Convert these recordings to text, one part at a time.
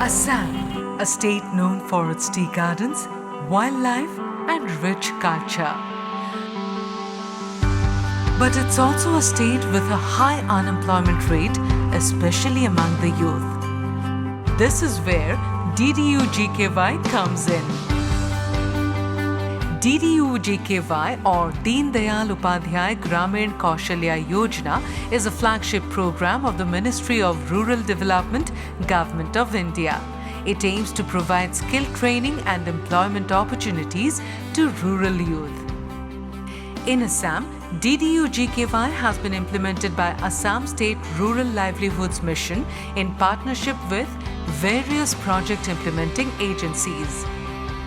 Assam, a state known for its tea gardens, wildlife, and rich culture. But it's also a state with a high unemployment rate, especially among the youth. This is where DDU-GKY comes in. DDU-GKY or Deen Dayal Upadhyay Gramin Kaushalya Yojana is a flagship program of the Ministry of Rural Development, Government of India. It aims to provide skill training and employment opportunities to rural youth. In Assam, DDU-GKY has been implemented by Assam State Rural Livelihoods Mission in partnership with various project implementing agencies.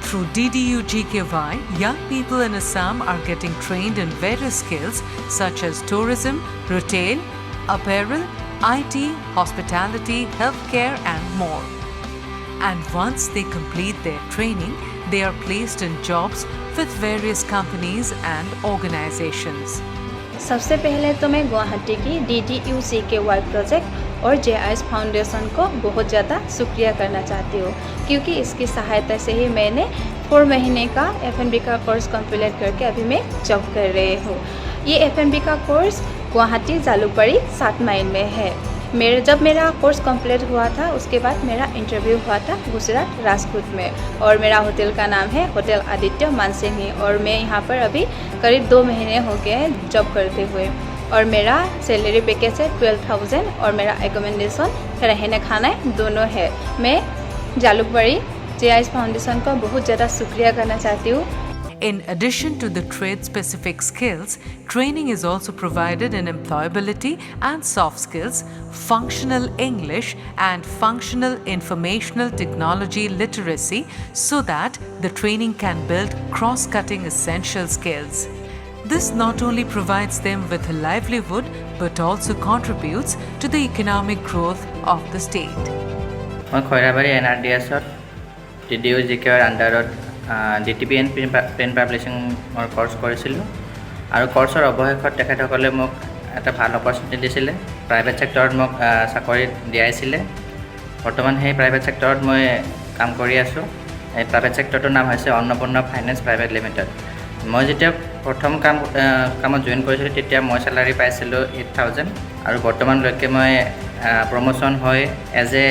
Through DDU-GKY, young people in Assam are getting trained in various skills such as tourism, retail, apparel, IT, hospitality, healthcare and more. And once they complete their training, they are placed in jobs with various companies and organizations. सबसे पहले तो मैं गुवाहाटी की DDU-GKY project और JIS foundation को बहुत ज़्यादा शुक्रिया करना चाहती हूँ, क्योंकि इसकी सहायता से ही मैंने 4 महीने का F&B का कोर्स कंप्लीट करके अभी मैं जॉब कर रही हूँ। ये F&B का कोर्स गुवाहाटी जालुकबाड़ी 7 माइल में है। जब मेरा कोर्स कंप्लीट हुआ था उसके बाद मेरा इंटरव्यू हुआ था गुजरात राजपूत में, और मेरा होटल का नाम है होटल आदित्य मानसिंह, और मैं यहाँ पर अभी करीब 2 महीने हो गए हैं जॉब करते हुए, और मेरा सैलरी पैकेज है 12,000 और मेरा एकोमोडेशन रहने खाना दोनों है। मैं जालुकबाड़ी JIS फाउंडेशन का बहुत ज़्यादा शुक्रिया करना चाहती हूँ। In addition to the trade-specific skills, training is also provided in employability and soft skills, functional English and functional informational technology literacy so that the training can build cross-cutting essential skills. This not only provides them with a livelihood but also contributes to the economic growth of the state. মই Khoirabari NRDS DDU-GKY আণ্ডাৰত DTP and print পাব্লিছিঙৰ course কৰিছিলোঁ, আৰু কোৰ্ছৰ অৱশেষত তেখেতসকলে মোক এটা ভাল opportunity দিছিলে। প্ৰাইভেট ছেক্টৰত মোক চাকৰি দিয়াইছিলে। বৰ্তমান সেই প্ৰাইভেট ছেক্টৰত মই কাম কৰি আছোঁ। এই প্ৰাইভেট ছেক্টৰটোৰ নাম হৈছে অন্নপূৰ্ণা ফাইনেন্স প্ৰাইভেট লিমিটেড। মই যেতিয়া প্ৰথম কামত জইন কৰিছিলোঁ তেতিয়া মই চেলাৰী পাইছিলোঁ 8,000, আৰু বৰ্তমানলৈকে মই প্ৰমোশ্যন হৈ এজ এ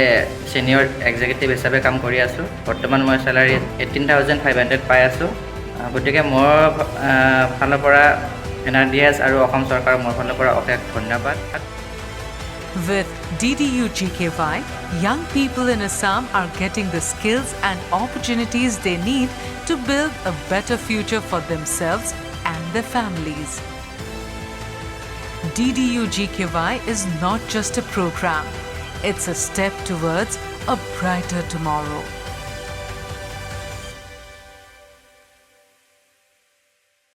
ছিনিয়ৰ এক্সিকিউটিভ হিচাপে কাম কৰি আছোঁ। বৰ্তমান মই চেলাৰী 18,500 পাই আছোঁ। গতিকে মোৰ ফালৰ পৰা NRDS আৰু অসম চৰকাৰৰ মোৰ ফালৰ পৰা অশেষ ধন্যবাদ। With DDU-GKY, young people in Assam are getting the skills and opportunities they need to build a better future for themselves and their families. DDU-GKY is not just a program, it's a step towards a brighter tomorrow.